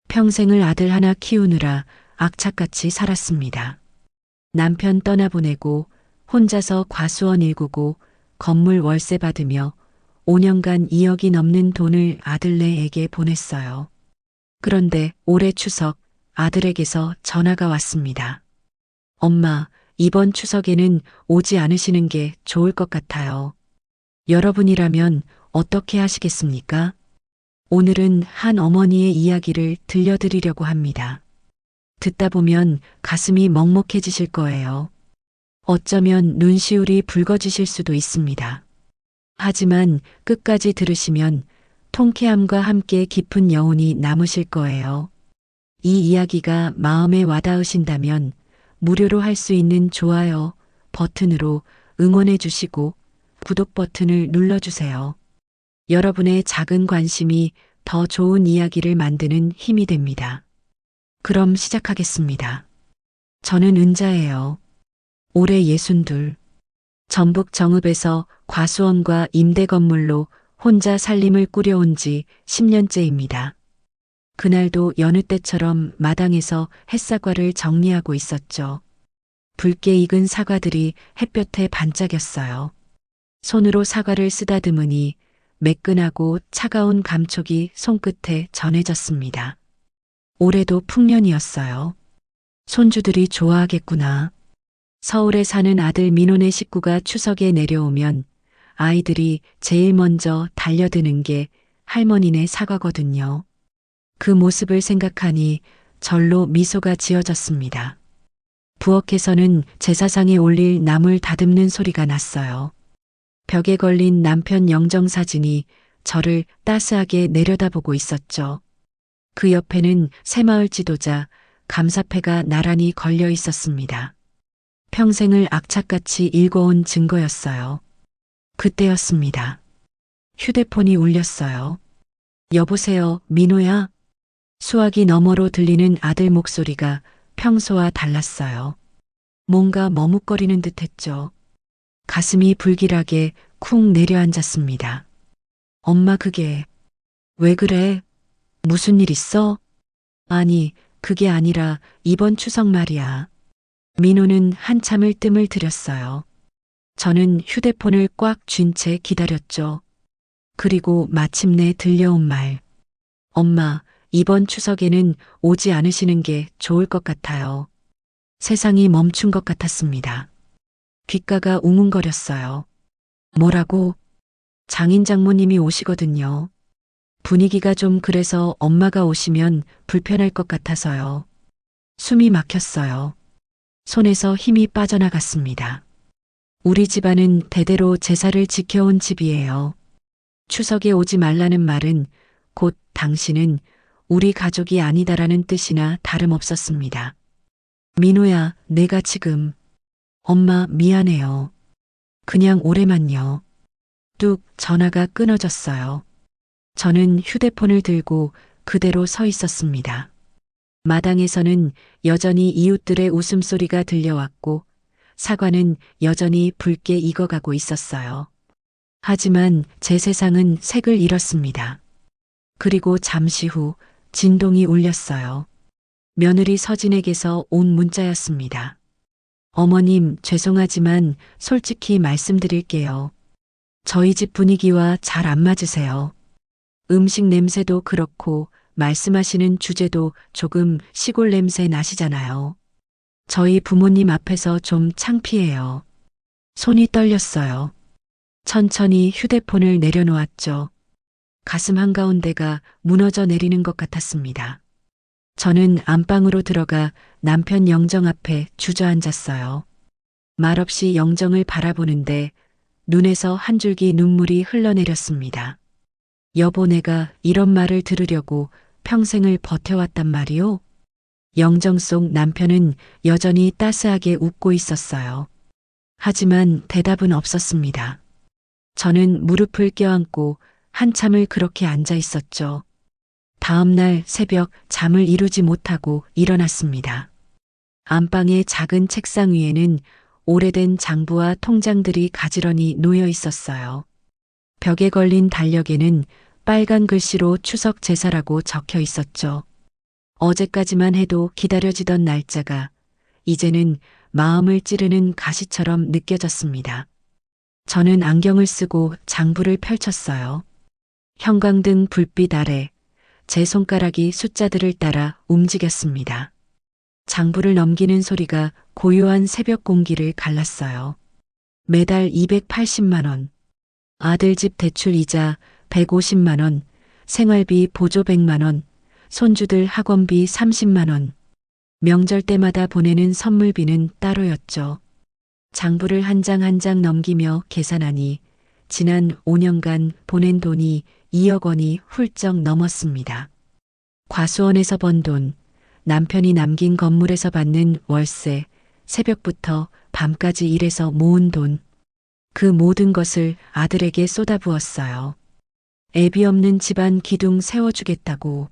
평생을 아들 하나 키우느라 악착같이 살았습니다. 남편 떠나보내고 혼자서 과수원 일구고 건물 월세 받으며 5년간 2억이 넘는 돈을 아들네에게 보냈어요. 그런데 올해 추석 아들에게서 전화가 왔습니다. 엄마, 이번 추석에는 오지 않으시는 게 좋을 것 같아요. 여러분이라면 어떻게 하시겠습니까? 오늘은 한 어머니의 이야기를 들려드리려고 합니다. 듣다 보면 가슴이 먹먹해지실 거예요. 어쩌면 눈시울이 붉어지실 수도 있습니다. 하지만 끝까지 들으시면 통쾌함과 함께 깊은 여운이 남으실 거예요. 이 이야기가 마음에 와닿으신다면 무료로 할 수 있는 좋아요 버튼으로 응원해 주시고 구독 버튼을 눌러주세요. 여러분의 작은 관심이 더 좋은 이야기를 만드는 힘이 됩니다. 그럼 시작하겠습니다. 저는 은자예요. 올해 62. 전북 정읍에서 과수원과 임대 건물로 혼자 살림을 꾸려온 지 10년째입니다. 그날도 여느 때처럼 마당에서 햇사과를 정리하고 있었죠. 붉게 익은 사과들이 햇볕에 반짝였어요. 손으로 사과를 쓰다듬으니 매끈하고 차가운 감촉이 손끝에 전해졌습니다. 올해도 풍년이었어요. 손주들이 좋아하겠구나. 서울에 사는 아들 민호네 식구가 추석에 내려오면 아이들이 제일 먼저 달려드는 게 할머니네 사과거든요. 그 모습을 생각하니 절로 미소가 지어졌습니다. 부엌에서는 제사상에 올릴 나물 다듬는 소리가 났어요. 벽에 걸린 남편 영정사진이 저를 따스하게 내려다보고 있었죠. 그 옆에는 새마을 지도자 감사패가 나란히 걸려 있었습니다. 평생을 악착같이 읽어온 증거였어요. 그때였습니다. 휴대폰이 울렸어요. 여보세요, 민호야? 수화기 너머로 들리는 아들 목소리가 평소와 달랐어요. 뭔가 머뭇거리는 듯했죠. 가슴이 불길하게 쿵 내려앉았습니다. 엄마 그게 왜 그래? 무슨 일 있어? 아니, 그게 아니라 이번 추석 말이야. 민호는 한참을 뜸을 들였어요. 저는 휴대폰을 꽉 쥔 채 기다렸죠. 그리고 마침내 들려온 말. 엄마, 이번 추석에는 오지 않으시는 게 좋을 것 같아요. 세상이 멈춘 것 같았습니다. 귓가가 웅웅거렸어요. 뭐라고? 장인 장모님이 오시거든요. 분위기가 좀 그래서 엄마가 오시면 불편할 것 같아서요. 숨이 막혔어요. 손에서 힘이 빠져나갔습니다. 우리 집안은 대대로 제사를 지켜온 집이에요. 추석에 오지 말라는 말은 곧 당신은 우리 가족이 아니다라는 뜻이나 다름없었습니다. 민호야, 내가 지금 엄마 미안해요. 그냥 올해만요. 뚝 전화가 끊어졌어요. 저는 휴대폰을 들고 그대로 서 있었습니다. 마당에서는 여전히 이웃들의 웃음소리가 들려왔고 사과는 여전히 붉게 익어가고 있었어요. 하지만 제 세상은 색을 잃었습니다. 그리고 잠시 후 진동이 울렸어요. 며느리 서진에게서 온 문자였습니다. 어머님, 죄송하지만 솔직히 말씀드릴게요. 저희 집 분위기와 잘 안 맞으세요. 음식 냄새도 그렇고 말씀하시는 주제도 조금 시골 냄새 나시잖아요. 저희 부모님 앞에서 좀 창피해요. 손이 떨렸어요. 천천히 휴대폰을 내려놓았죠. 가슴 한가운데가 무너져 내리는 것 같았습니다. 저는 안방으로 들어가 남편 영정 앞에 주저앉았어요. 말없이 영정을 바라보는데 눈에서 한 줄기 눈물이 흘러내렸습니다. 여보, 내가 이런 말을 들으려고 평생을 버텨왔단 말이오? 영정 속 남편은 여전히 따스하게 웃고 있었어요. 하지만 대답은 없었습니다. 저는 무릎을 껴안고 한참을 그렇게 앉아 있었죠. 다음 날 새벽 잠을 이루지 못하고 일어났습니다. 안방의 작은 책상 위에는 오래된 장부와 통장들이 가지런히 놓여 있었어요. 벽에 걸린 달력에는 빨간 글씨로 추석 제사라고 적혀 있었죠. 어제까지만 해도 기다려지던 날짜가 이제는 마음을 찌르는 가시처럼 느껴졌습니다. 저는 안경을 쓰고 장부를 펼쳤어요. 형광등 불빛 아래 제 손가락이 숫자들을 따라 움직였습니다. 장부를 넘기는 소리가 고요한 새벽 공기를 갈랐어요. 매달 280만 원, 아들 집 대출 이자 150만 원, 생활비 보조 100만 원, 손주들 학원비 30만 원. 명절 때마다 보내는 선물비는 따로였죠. 장부를 한 장 한 장 넘기며 계산하니 지난 5년간 보낸 돈이 2억 원이 훌쩍 넘었습니다. 과수원에서 번 돈, 남편이 남긴 건물에서 받는 월세, 새벽부터 밤까지 일해서 모은 돈. 그 모든 것을 아들에게 쏟아부었어요. 애비 없는 집안 기둥 세워주겠다고.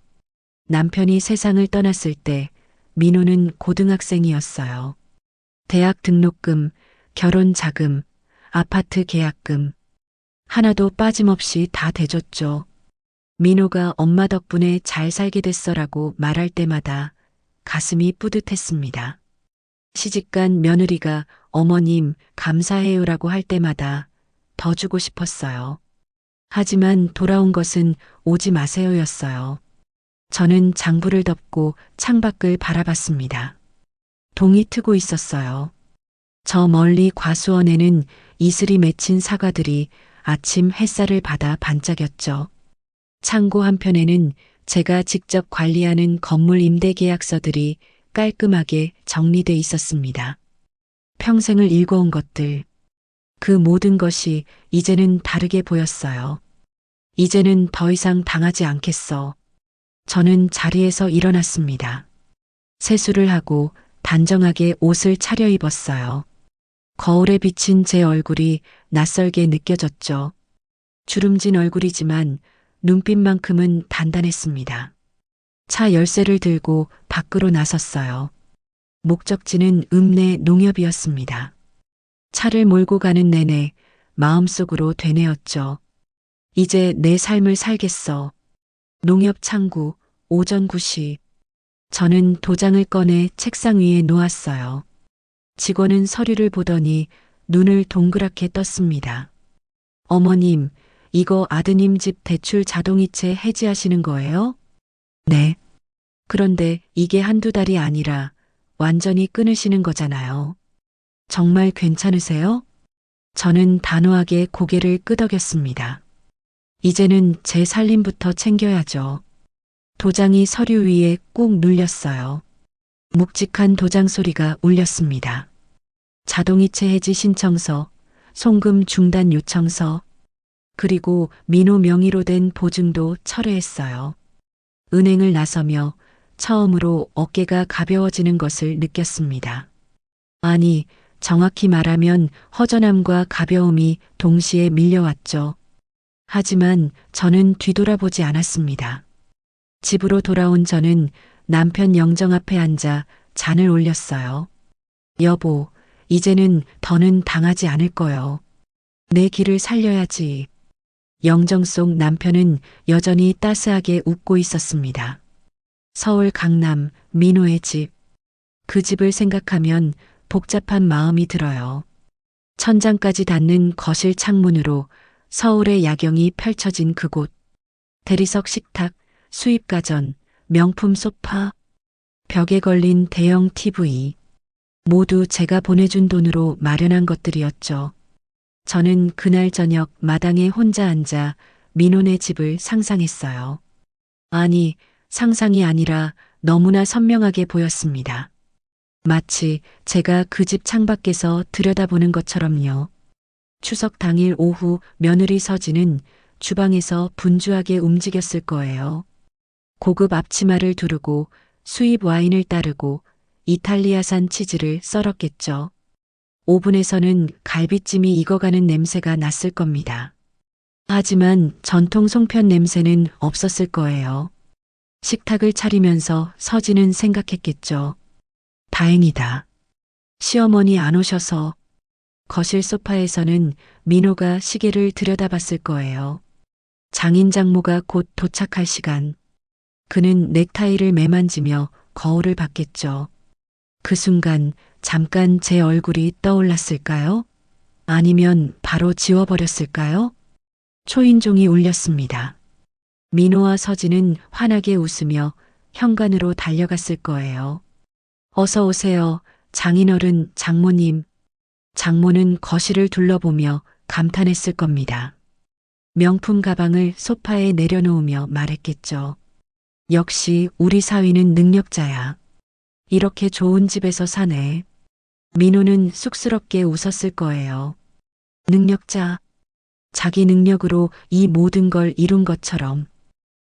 남편이 세상을 떠났을 때 민호는 고등학생이었어요. 대학 등록금, 결혼 자금, 아파트 계약금. 하나도 빠짐없이 다 대줬죠. 민호가 엄마 덕분에 잘 살게 됐어라고 말할 때마다 가슴이 뿌듯했습니다. 시집간 며느리가 어머님 감사해요라고 할 때마다 더 주고 싶었어요. 하지만 돌아온 것은 오지 마세요였어요. 저는 장부를 덮고 창밖을 바라봤습니다. 동이 트고 있었어요. 저 멀리 과수원에는 이슬이 맺힌 사과들이 아침 햇살을 받아 반짝였죠. 창고 한편에는 제가 직접 관리하는 건물 임대 계약서들이 깔끔하게 정리돼 있었습니다. 평생을 읽어온 것들. 그 모든 것이 이제는 다르게 보였어요. 이제는 더 이상 당하지 않겠어. 저는 자리에서 일어났습니다. 세수를 하고 단정하게 옷을 차려입었어요. 거울에 비친 제 얼굴이 낯설게 느껴졌죠. 주름진 얼굴이지만 눈빛만큼은 단단했습니다. 차 열쇠를 들고 밖으로 나섰어요. 목적지는 읍내 농협이었습니다. 차를 몰고 가는 내내 마음속으로 되뇌었죠. 이제 내 삶을 살겠어. 농협 창구, 오전 9시. 저는 도장을 꺼내 책상 위에 놓았어요. 직원은 서류를 보더니 눈을 동그랗게 떴습니다. 어머님, 이거 아드님 집 대출 자동이체 해지하시는 거예요? 네. 그런데 이게 한두 달이 아니라 완전히 끊으시는 거잖아요. 정말 괜찮으세요? 저는 단호하게 고개를 끄덕였습니다. 이제는 제 살림부터 챙겨야죠. 도장이 서류 위에 꾹 눌렸어요. 묵직한 도장 소리가 울렸습니다. 자동이체 해지 신청서, 송금 중단 요청서, 그리고 민호 명의로 된 보증도 철회했어요. 은행을 나서며 처음으로 어깨가 가벼워지는 것을 느꼈습니다. 아니, 정확히 말하면 허전함과 가벼움이 동시에 밀려왔죠. 하지만 저는 뒤돌아보지 않았습니다. 집으로 돌아온 저는 남편 영정 앞에 앉아 잔을 올렸어요. 여보, 이제는 더는 당하지 않을 거요. 내 길을 살려야지. 영정 속 남편은 여전히 따스하게 웃고 있었습니다. 서울 강남 민호의 집. 그 집을 생각하면 복잡한 마음이 들어요. 천장까지 닿는 거실 창문으로 서울의 야경이 펼쳐진 그곳. 대리석 식탁, 수입가전, 명품 소파, 벽에 걸린 대형 TV. 모두 제가 보내준 돈으로 마련한 것들이었죠. 저는 그날 저녁 마당에 혼자 앉아 민호네 집을 상상했어요. 아니, 상상이 아니라 너무나 선명하게 보였습니다. 마치 제가 그 집 창밖에서 들여다보는 것처럼요. 추석 당일 오후 며느리 서진은 주방에서 분주하게 움직였을 거예요. 고급 앞치마를 두르고 수입 와인을 따르고 이탈리아산 치즈를 썰었겠죠. 오븐에서는 갈비찜이 익어가는 냄새가 났을 겁니다. 하지만 전통 송편 냄새는 없었을 거예요. 식탁을 차리면서 서진은 생각했겠죠. 다행이다. 시어머니 안 오셔서. 거실 소파에서는 민호가 시계를 들여다봤을 거예요. 장인 장모가 곧 도착할 시간. 그는 넥타이를 매만지며 거울을 봤겠죠. 그 순간 잠깐 제 얼굴이 떠올랐을까요? 아니면 바로 지워버렸을까요? 초인종이 울렸습니다. 민호와 서진은 환하게 웃으며 현관으로 달려갔을 거예요. 어서 오세요. 장인어른, 장모님. 장모는 거실을 둘러보며 감탄했을 겁니다. 명품 가방을 소파에 내려놓으며 말했겠죠. 역시 우리 사위는 능력자야. 이렇게 좋은 집에서 사네. 민호는 쑥스럽게 웃었을 거예요. 능력자. 자기 능력으로 이 모든 걸 이룬 것처럼.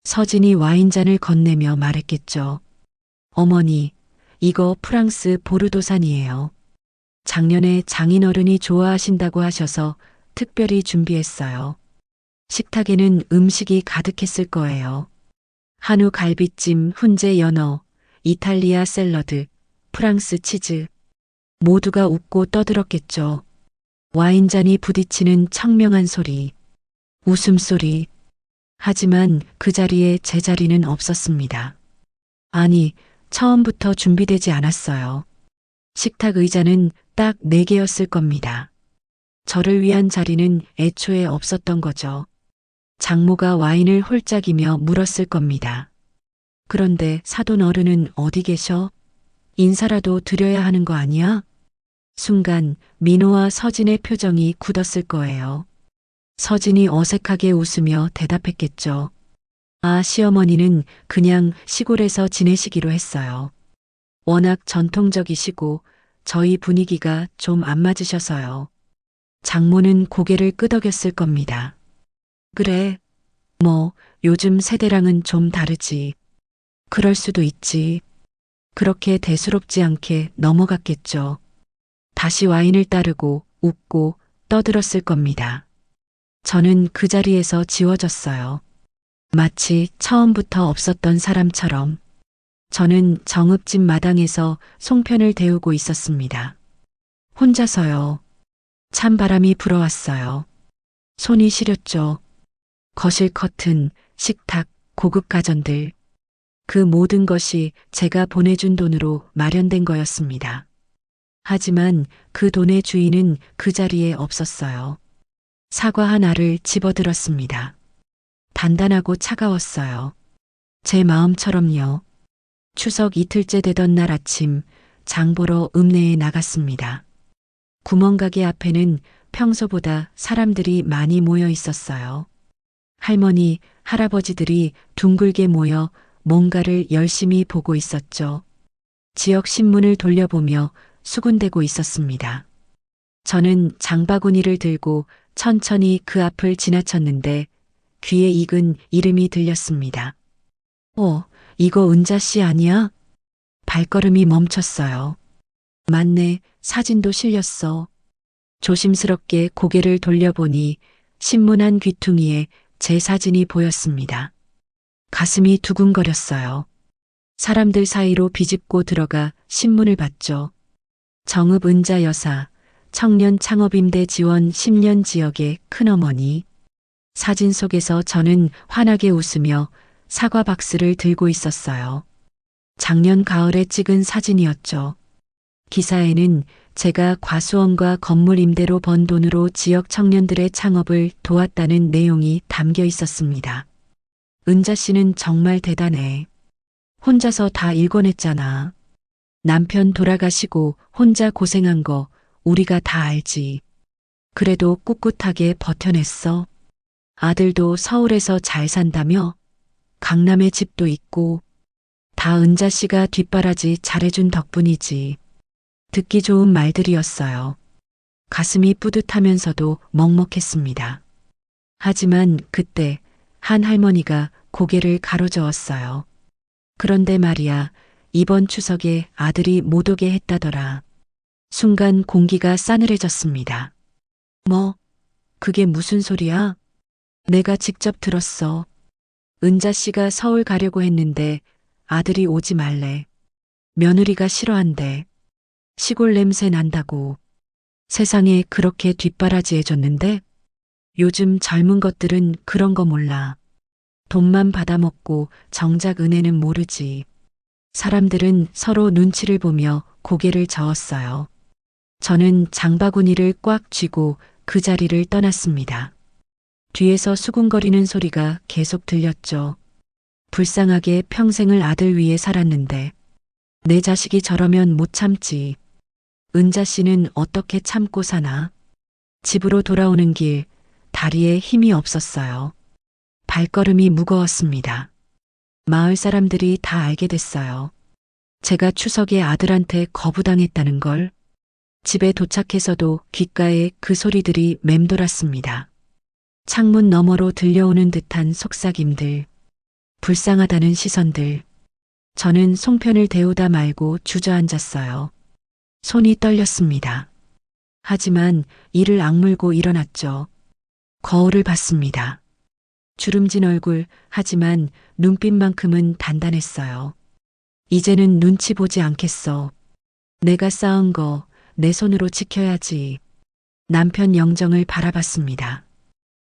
서진이 와인잔을 건네며 말했겠죠. 어머니, 이거 프랑스 보르도산이에요. 작년에 장인어른이 좋아하신다고 하셔서 특별히 준비했어요. 식탁에는 음식이 가득했을 거예요. 한우 갈비찜, 훈제 연어, 이탈리아 샐러드, 프랑스 치즈. 모두가 웃고 떠들었겠죠. 와인잔이 부딪히는 청명한 소리, 웃음소리. 하지만 그 자리에 제 자리는 없었습니다. 아니, 처음부터 준비되지 않았어요. 식탁 의자는 딱 4개였을 겁니다. 저를 위한 자리는 애초에 없었던 거죠. 장모가 와인을 홀짝이며 물었을 겁니다. 그런데 사돈 어른은 어디 계셔? 인사라도 드려야 하는 거 아니야? 순간 민호와 서진의 표정이 굳었을 거예요. 서진이 어색하게 웃으며 대답했겠죠. 아, 시어머니는 그냥 시골에서 지내시기로 했어요. 워낙 전통적이시고 저희 분위기가 좀 안 맞으셔서요. 장모는 고개를 끄덕였을 겁니다. 그래, 뭐 요즘 세대랑은 좀 다르지. 그럴 수도 있지. 그렇게 대수롭지 않게 넘어갔겠죠. 다시 와인을 따르고 웃고 떠들었을 겁니다. 저는 그 자리에서 지워졌어요. 마치 처음부터 없었던 사람처럼. 저는 정읍집 마당에서 송편을 데우고 있었습니다. 혼자서요. 찬바람이 불어왔어요. 손이 시렸죠. 거실 커튼, 식탁, 고급 가전들. 그 모든 것이 제가 보내준 돈으로 마련된 거였습니다. 하지만 그 돈의 주인은 그 자리에 없었어요. 사과 하나를 집어들었습니다. 단단하고 차가웠어요. 제 마음처럼요. 추석 이틀째 되던 날 아침 장 보러 읍내에 나갔습니다. 구멍가게 앞에는 평소보다 사람들이 많이 모여 있었어요. 할머니, 할아버지들이 둥글게 모여 뭔가를 열심히 보고 있었죠. 지역 신문을 돌려보며 수군대고 있었습니다. 저는 장바구니를 들고 천천히 그 앞을 지나쳤는데 귀에 익은 이름이 들렸습니다. 이거 은자 씨 아니야? 발걸음이 멈췄어요. 맞네, 사진도 실렸어. 조심스럽게 고개를 돌려보니 신문 한 귀퉁이에 제 사진이 보였습니다. 가슴이 두근거렸어요. 사람들 사이로 비집고 들어가 신문을 봤죠. 정읍 은자 여사, 청년 창업임대 지원 10년 지역의 큰어머니. 사진 속에서 저는 환하게 웃으며 사과 박스를 들고 있었어요. 작년 가을에 찍은 사진이었죠. 기사에는 제가 과수원과 건물 임대로 번 돈으로 지역 청년들의 창업을 도왔다는 내용이 담겨 있었습니다. 은자 씨는 정말 대단해. 혼자서 다 일궈냈잖아. 남편 돌아가시고 혼자 고생한 거 우리가 다 알지. 그래도 꿋꿋하게 버텨냈어. 아들도 서울에서 잘 산다며? 강남에 집도 있고. 다 은자 씨가 뒷바라지 잘해준 덕분이지. 듣기 좋은 말들이었어요. 가슴이 뿌듯하면서도 먹먹했습니다. 하지만 그때 한 할머니가 고개를 가로저었어요. 그런데 말이야, 이번 추석에 아들이 못 오게 했다더라. 순간 공기가 싸늘해졌습니다. 뭐? 그게 무슨 소리야? 내가 직접 들었어. 은자 씨가 서울 가려고 했는데 아들이 오지 말래. 며느리가 싫어한대. 시골 냄새 난다고. 세상에 그렇게 뒷바라지 해줬는데 요즘 젊은 것들은 그런 거 몰라. 돈만 받아먹고 정작 은혜는 모르지. 사람들은 서로 눈치를 보며 고개를 저었어요. 저는 장바구니를 꽉 쥐고 그 자리를 떠났습니다. 뒤에서 수군거리는 소리가 계속 들렸죠. 불쌍하게 평생을 아들 위해 살았는데 내 자식이 저러면 못 참지. 은자 씨는 어떻게 참고 사나? 집으로 돌아오는 길 다리에 힘이 없었어요. 발걸음이 무거웠습니다. 마을 사람들이 다 알게 됐어요. 제가 추석에 아들한테 거부당했다는 걸. 집에 도착해서도 귓가에 그 소리들이 맴돌았습니다. 창문 너머로 들려오는 듯한 속삭임들, 불쌍하다는 시선들. 저는 송편을 데우다 말고 주저앉았어요. 손이 떨렸습니다. 하지만 이를 악물고 일어났죠. 거울을 봤습니다. 주름진 얼굴, 하지만 눈빛만큼은 단단했어요. 이제는 눈치 보지 않겠어. 내가 쌓은 거 내 손으로 지켜야지. 남편 영정을 바라봤습니다.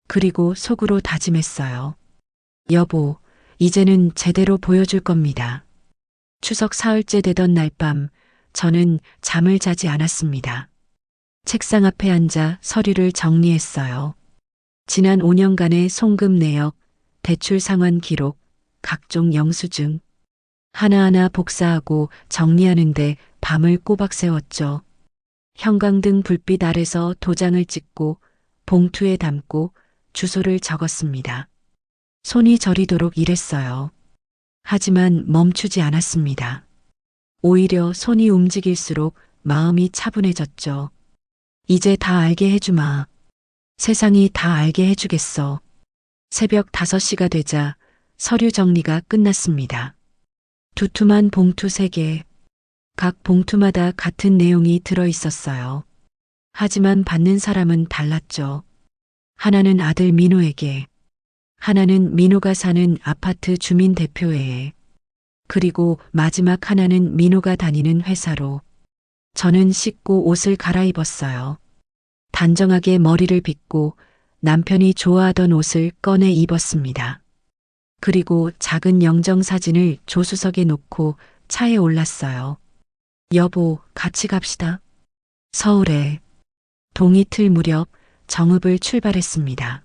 그리고 속으로 다짐했어요. 여보, 이제는 제대로 보여줄 겁니다. 추석 사흘째 되던 날 밤, 저는 잠을 자지 않았습니다. 책상 앞에 앉아 서류를 정리했어요. 지난 5년간의 송금 내역, 대출 상환 기록, 각종 영수증. 하나하나 복사하고 정리하는데 밤을 꼬박 새웠죠. 형광등 불빛 아래서 도장을 찍고 봉투에 담고 주소를 적었습니다. 손이 저리도록 일했어요. 하지만 멈추지 않았습니다. 오히려 손이 움직일수록 마음이 차분해졌죠. 이제 다 알게 해주마. 세상이 다 알게 해주겠어. 새벽 5시가 되자 서류 정리가 끝났습니다. 두툼한 봉투 3개. 각 봉투마다 같은 내용이 들어 있었어요. 하지만 받는 사람은 달랐죠. 하나는 아들 민호에게, 하나는 민호가 사는 아파트 주민 대표회에, 그리고 마지막 하나는 민호가 다니는 회사로. 저는 씻고 옷을 갈아입었어요. 단정하게 머리를 빗고 남편이 좋아하던 옷을 꺼내 입었습니다. 그리고 작은 영정 사진을 조수석에 놓고 차에 올랐어요. 여보, 같이 갑시다. 서울에. 동이틀 무렵 정읍을 출발했습니다.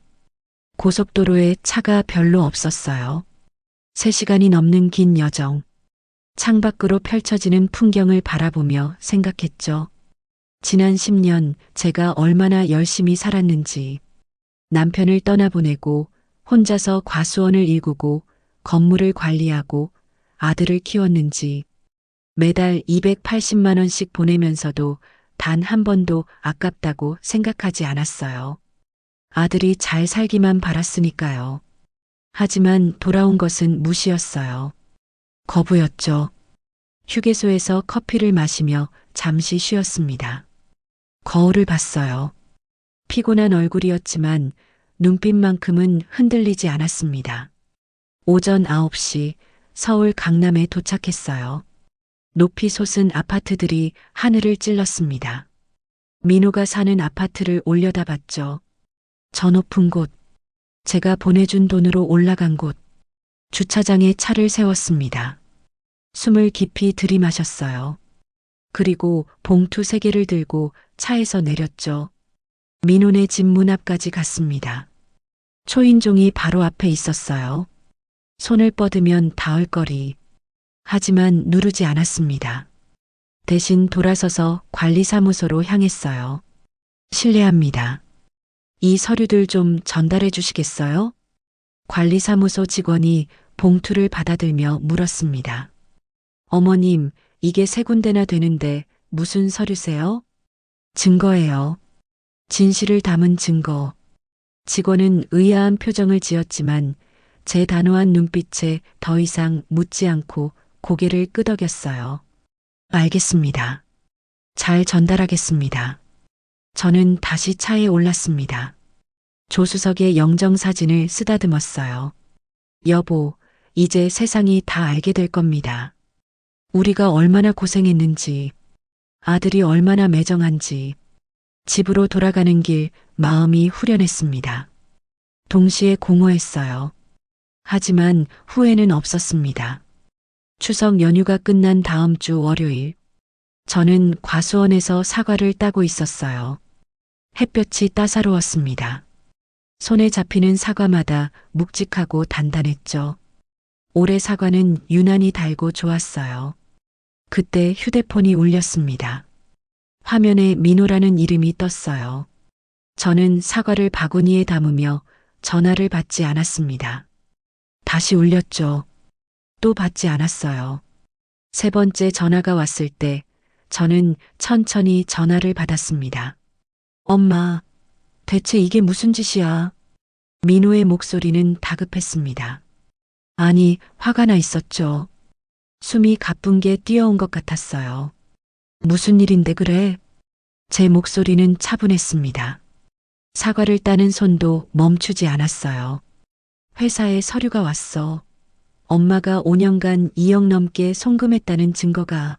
고속도로에 차가 별로 없었어요. 3시간이 넘는 긴 여정. 창밖으로 펼쳐지는 풍경을 바라보며 생각했죠. 지난 10년 제가 얼마나 열심히 살았는지. 남편을 떠나보내고 혼자서 과수원을 일구고 건물을 관리하고 아들을 키웠는지. 매달 280만 원씩 보내면서도 단 한 번도 아깝다고 생각하지 않았어요. 아들이 잘 살기만 바랐으니까요. 하지만 돌아온 것은 무시였어요. 거부였죠. 휴게소에서 커피를 마시며 잠시 쉬었습니다. 거울을 봤어요. 피곤한 얼굴이었지만 눈빛만큼은 흔들리지 않았습니다. 오전 9시 서울 강남에 도착했어요. 높이 솟은 아파트들이 하늘을 찔렀습니다. 민호가 사는 아파트를 올려다봤죠. 저 높은 곳, 제가 보내준 돈으로 올라간 곳, 주차장에 차를 세웠습니다. 숨을 깊이 들이마셨어요. 그리고 봉투 3개를 들고 차에서 내렸죠. 민호네 집 문 앞까지 갔습니다. 초인종이 바로 앞에 있었어요. 손을 뻗으면 닿을 거리. 하지만 누르지 않았습니다. 대신 돌아서서 관리사무소로 향했어요. 실례합니다. 이 서류들 좀 전달해 주시겠어요? 관리사무소 직원이 봉투를 받아들며 물었습니다. 어머님, 이게 3군데나 되는데 무슨 서류세요? 증거예요. 진실을 담은 증거. 직원은 의아한 표정을 지었지만 제 단호한 눈빛에 더 이상 묻지 않고 고개를 끄덕였어요. 알겠습니다. 잘 전달하겠습니다. 저는 다시 차에 올랐습니다. 조수석에 영정 사진을 쓰다듬었어요. 여보, 이제 세상이 다 알게 될 겁니다. 우리가 얼마나 고생했는지, 아들이 얼마나 매정한지. 집으로 돌아가는 길 마음이 후련했습니다. 동시에 공허했어요. 하지만 후회는 없었습니다. 추석 연휴가 끝난 다음 주 월요일, 저는 과수원에서 사과를 따고 있었어요. 햇볕이 따사로웠습니다. 손에 잡히는 사과마다 묵직하고 단단했죠. 올해 사과는 유난히 달고 좋았어요. 그때 휴대폰이 울렸습니다. 화면에 민호라는 이름이 떴어요. 저는 사과를 바구니에 담으며 전화를 받지 않았습니다. 다시 울렸죠. 또 받지 않았어요. 세 번째 전화가 왔을 때 저는 천천히 전화를 받았습니다. 엄마, 대체 이게 무슨 짓이야? 민호의 목소리는 다급했습니다. 아니, 화가 나 있었죠. 숨이 가쁜 게 뛰어온 것 같았어요. 무슨 일인데 그래? 제 목소리는 차분했습니다. 사과를 따는 손도 멈추지 않았어요. 회사에 서류가 왔어. 엄마가 5년간 2억 넘게 송금했다는 증거가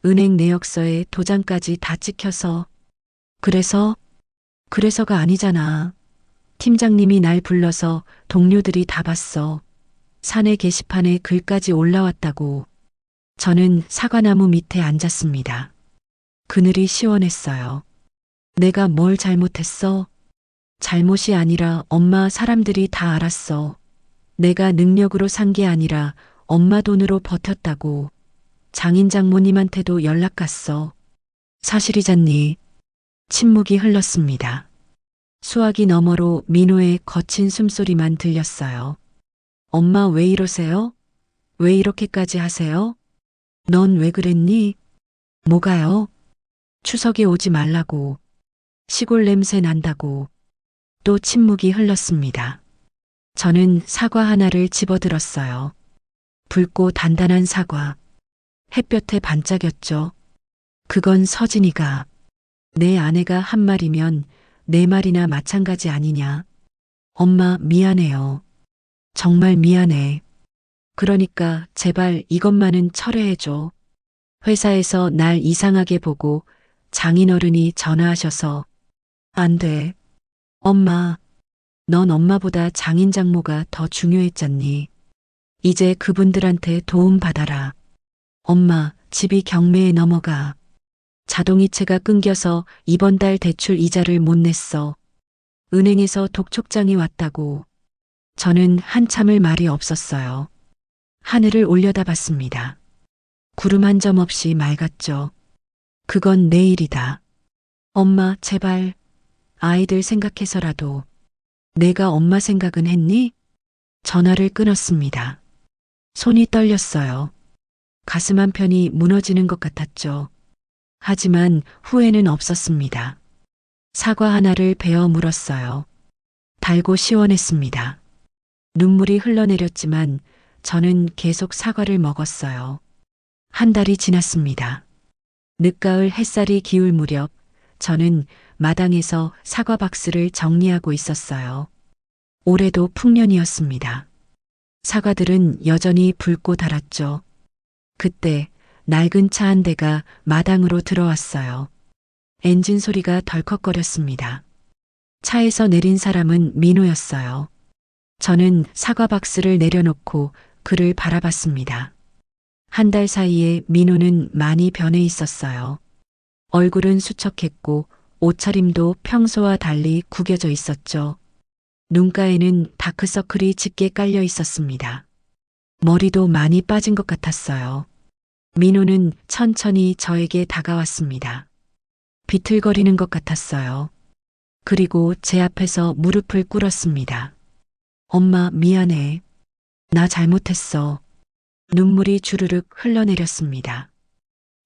은행 내역서에 도장까지 다 찍혀서. 그래서가 아니잖아. 팀장님이 날 불러서 동료들이 다 봤어. 사내 게시판에 글까지 올라왔다고. 저는 사과나무 밑에 앉았습니다. 그늘이 시원했어요. 내가 뭘 잘못했어? 잘못이 아니라 엄마 사람들이 다 알았어. 내가 능력으로 산 게 아니라 엄마 돈으로 버텼다고. 장인 장모님한테도 연락 갔어. 사실이잖니. 침묵이 흘렀습니다. 수화기 너머로 민호의 거친 숨소리만 들렸어요. 엄마 왜 이러세요? 왜 이렇게까지 하세요? 넌 왜 그랬니? 뭐가요? 추석에 오지 말라고. 시골 냄새 난다고. 또 침묵이 흘렀습니다. 저는 사과 하나를 집어들었어요. 붉고 단단한 사과. 햇볕에 반짝였죠. 그건 서진이가. 내 아내가 한 말이면 내 말이나 마찬가지 아니냐. 엄마 미안해요. 정말 미안해. 그러니까 제발 이것만은 철회해줘. 회사에서 날 이상하게 보고 장인어른이 전화하셔서 안 돼. 엄마, 넌 엄마보다 장인 장모가 더 중요했잖니. 이제 그분들한테 도움 받아라. 엄마, 집이 경매에 넘어가. 자동이체가 끊겨서 이번 달 대출 이자를 못 냈어. 은행에서 독촉장이 왔다고. 저는 한참을 말이 없었어요. 하늘을 올려다봤습니다. 구름 한 점 없이 맑았죠. 그건 내일이다. 엄마, 제발. 아이들 생각해서라도. 내가 엄마 생각은 했니? 전화를 끊었습니다. 손이 떨렸어요. 가슴 한편이 무너지는 것 같았죠. 하지만 후회는 없었습니다. 사과 하나를 베어 물었어요. 달고 시원했습니다. 눈물이 흘러내렸지만 저는 계속 사과를 먹었어요. 한 달이 지났습니다. 늦가을 햇살이 기울 무렵 저는 마당에서 사과 박스를 정리하고 있었어요. 올해도 풍년이었습니다. 사과들은 여전히 붉고 달았죠. 그때 낡은 차 한 대가 마당으로 들어왔어요. 엔진 소리가 덜컥거렸습니다. 차에서 내린 사람은 민호였어요. 저는 사과 박스를 내려놓고 그를 바라봤습니다. 한 달 사이에 민호는 많이 변해 있었어요. 얼굴은 수척했고 옷차림도 평소와 달리 구겨져 있었죠. 눈가에는 다크서클이 짙게 깔려 있었습니다. 머리도 많이 빠진 것 같았어요. 민호는 천천히 저에게 다가왔습니다. 비틀거리는 것 같았어요. 그리고 제 앞에서 무릎을 꿇었습니다. 엄마 미안해. 나 잘못했어. 눈물이 주르륵 흘러내렸습니다.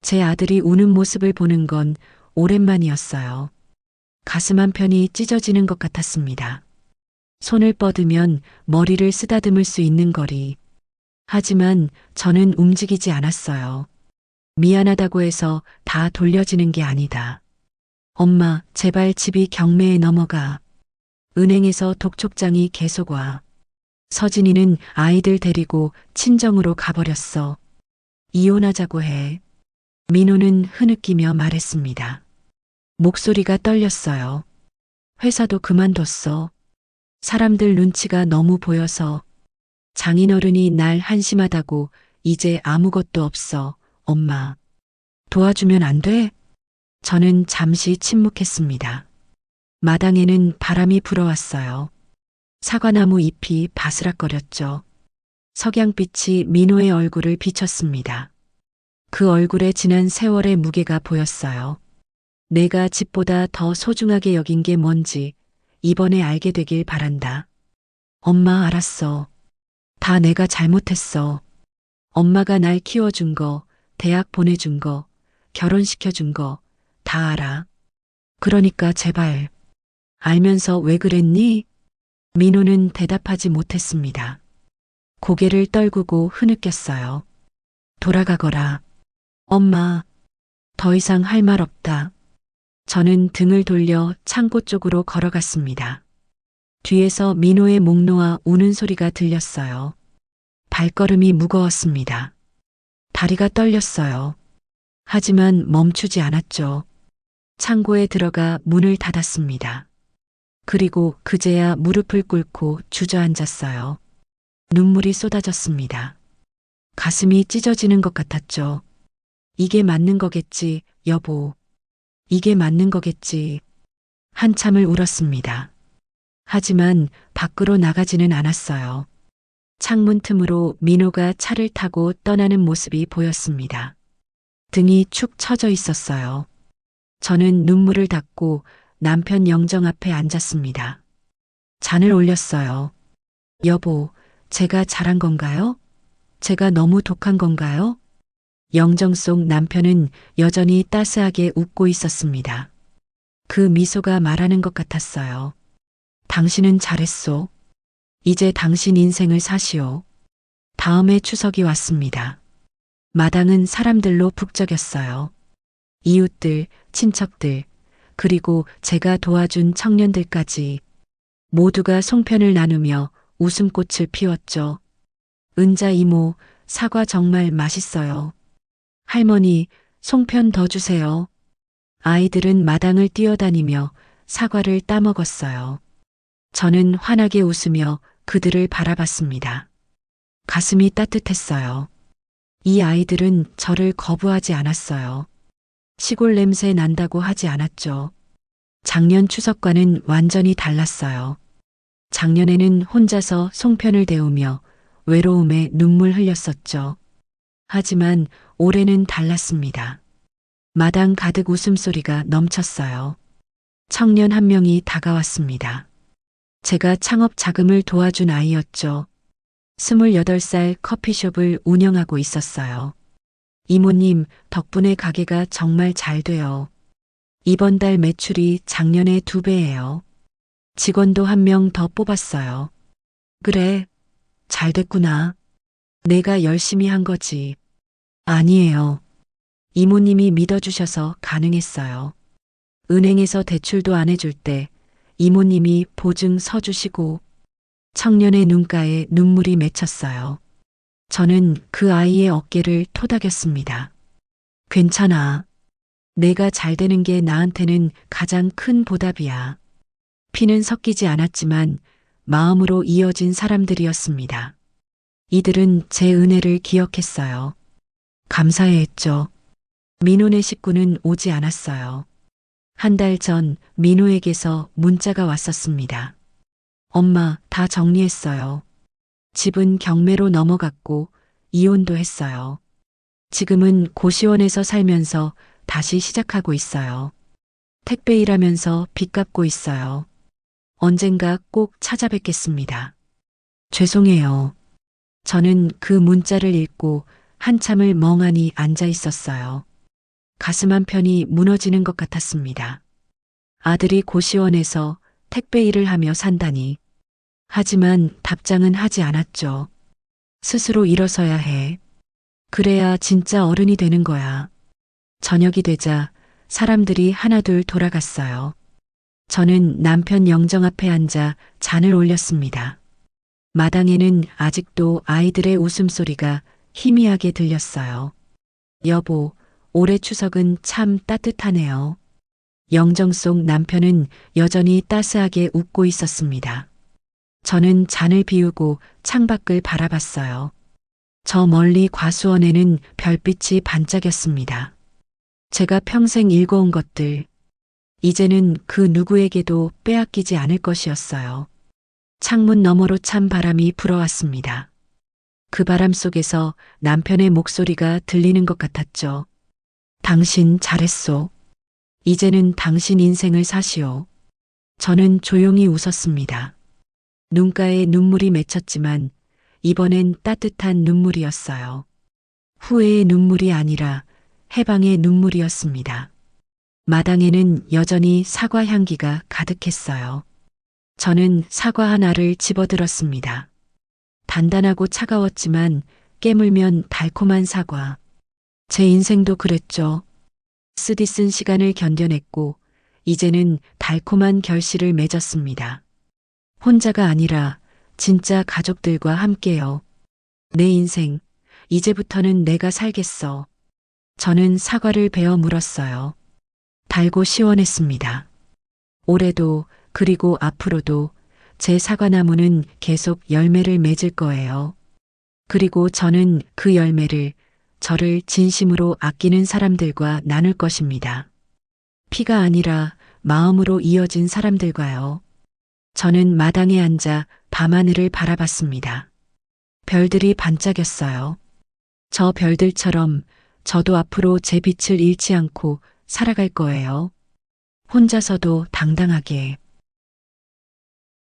제 아들이 우는 모습을 보는 건 오랜만이었어요. 가슴 한편이 찢어지는 것 같았습니다. 손을 뻗으면 머리를 쓰다듬을 수 있는 거리. 하지만 저는 움직이지 않았어요. 미안하다고 해서 다 돌려지는 게 아니다. 엄마, 제발 집이 경매에 넘어가. 은행에서 독촉장이 계속 와. 서진이는 아이들 데리고 친정으로 가버렸어. 이혼하자고 해. 민호는 흐느끼며 말했습니다. 목소리가 떨렸어요. 회사도 그만뒀어. 사람들 눈치가 너무 보여서. 장인어른이 날 한심하다고 이제 아무것도 없어. 엄마. 도와주면 안 돼? 저는 잠시 침묵했습니다. 마당에는 바람이 불어왔어요. 사과나무 잎이 바스락거렸죠. 석양빛이 민호의 얼굴을 비쳤습니다. 그 얼굴에 지난 세월의 무게가 보였어요. 내가 집보다 더 소중하게 여긴 게 뭔지 이번에 알게 되길 바란다. 엄마 알았어. 다 내가 잘못했어. 엄마가 날 키워준 거, 대학 보내준 거, 결혼시켜준 거 다 알아. 그러니까 제발. 알면서 왜 그랬니? 민호는 대답하지 못했습니다. 고개를 떨구고 흐느꼈어요. 돌아가거라. 엄마, 더 이상 할 말 없다. 저는 등을 돌려 창고 쪽으로 걸어갔습니다. 뒤에서 민호의 목 놓아 우는 소리가 들렸어요. 발걸음이 무거웠습니다. 다리가 떨렸어요. 하지만 멈추지 않았죠. 창고에 들어가 문을 닫았습니다. 그리고 그제야 무릎을 꿇고 주저앉았어요. 눈물이 쏟아졌습니다. 가슴이 찢어지는 것 같았죠. 이게 맞는 거겠지, 여보. 이게 맞는 거겠지. 한참을 울었습니다. 하지만 밖으로 나가지는 않았어요. 창문 틈으로 민호가 차를 타고 떠나는 모습이 보였습니다. 등이 축 처져 있었어요. 저는 눈물을 닦고 남편 영정 앞에 앉았습니다. 잔을 올렸어요. 여보, 제가 잘한 건가요? 제가 너무 독한 건가요? 영정 속 남편은 여전히 따스하게 웃고 있었습니다. 그 미소가 말하는 것 같았어요. 당신은 잘했소. 이제 당신 인생을 사시오. 다음에 추석이 왔습니다. 마당은 사람들로 북적였어요. 이웃들, 친척들, 그리고 제가 도와준 청년들까지 모두가 송편을 나누며 웃음꽃을 피웠죠. 은자 이모, 사과 정말 맛있어요. 할머니, 송편 더 주세요. 아이들은 마당을 뛰어다니며 사과를 따먹었어요. 저는 환하게 웃으며 그들을 바라봤습니다. 가슴이 따뜻했어요. 이 아이들은 저를 거부하지 않았어요. 시골 냄새 난다고 하지 않았죠. 작년 추석과는 완전히 달랐어요. 작년에는 혼자서 송편을 데우며 외로움에 눈물 흘렸었죠. 하지만 올해는 달랐습니다. 마당 가득 웃음소리가 넘쳤어요. 청년 한 명이 다가왔습니다. 제가 창업 자금을 도와준 아이였죠. 28살 커피숍을 운영하고 있었어요. 이모님, 덕분에 가게가 정말 잘 돼요. 이번 달 매출이 작년의 2배예요. 직원도 한 명 더 뽑았어요. 그래, 잘 됐구나. 내가 열심히 한 거지. 아니에요. 이모님이 믿어주셔서 가능했어요. 은행에서 대출도 안 해줄 때 이모님이 보증 서주시고 청년의 눈가에 눈물이 맺혔어요. 저는 그 아이의 어깨를 토닥였습니다. 괜찮아. 내가 잘 되는 게 나한테는 가장 큰 보답이야. 피는 섞이지 않았지만 마음으로 이어진 사람들이었습니다. 이들은 제 은혜를 기억했어요. 감사해했죠. 민호네 식구는 오지 않았어요. 한 달 전 민호에게서 문자가 왔었습니다. 엄마, 다 정리했어요. 집은 경매로 넘어갔고 이혼도 했어요. 지금은 고시원에서 살면서 다시 시작하고 있어요. 택배 일하면서 빚 갚고 있어요. 언젠가 꼭 찾아뵙겠습니다. 죄송해요. 저는 그 문자를 읽고 한참을 멍하니 앉아 있었어요. 가슴 한편이 무너지는 것 같았습니다. 아들이 고시원에서 택배 일을 하며 산다니. 하지만 답장은 하지 않았죠. 스스로 일어서야 해. 그래야 진짜 어른이 되는 거야. 저녁이 되자 사람들이 하나둘 돌아갔어요. 저는 남편 영정 앞에 앉아 잔을 올렸습니다. 마당에는 아직도 아이들의 웃음소리가 희미하게 들렸어요. 여보, 올해 추석은 참 따뜻하네요. 영정 속 남편은 여전히 따스하게 웃고 있었습니다. 저는 잔을 비우고 창밖을 바라봤어요. 저 멀리 과수원에는 별빛이 반짝였습니다. 제가 평생 읽어온 것들, 이제는 그 누구에게도 빼앗기지 않을 것이었어요. 창문 너머로 찬 바람이 불어왔습니다. 그 바람 속에서 남편의 목소리가 들리는 것 같았죠. 당신 잘했소. 이제는 당신 인생을 사시오. 저는 조용히 웃었습니다. 눈가에 눈물이 맺혔지만 이번엔 따뜻한 눈물이었어요. 후회의 눈물이 아니라 해방의 눈물이었습니다. 마당에는 여전히 사과 향기가 가득했어요. 저는 사과 하나를 집어들었습니다. 단단하고 차가웠지만 깨물면 달콤한 사과. 제 인생도 그랬죠. 쓰디쓴 시간을 견뎌냈고 이제는 달콤한 결실을 맺었습니다. 혼자가 아니라 진짜 가족들과 함께요. 내 인생, 이제부터는 내가 살겠어. 저는 사과를 베어 물었어요. 달고 시원했습니다. 올해도 그리고 앞으로도 제 사과나무는 계속 열매를 맺을 거예요. 그리고 저는 그 열매를 저를 진심으로 아끼는 사람들과 나눌 것입니다. 피가 아니라 마음으로 이어진 사람들과요. 저는 마당에 앉아 밤하늘을 바라봤습니다. 별들이 반짝였어요. 저 별들처럼 저도 앞으로 제 빛을 잃지 않고 살아갈 거예요. 혼자서도 당당하게.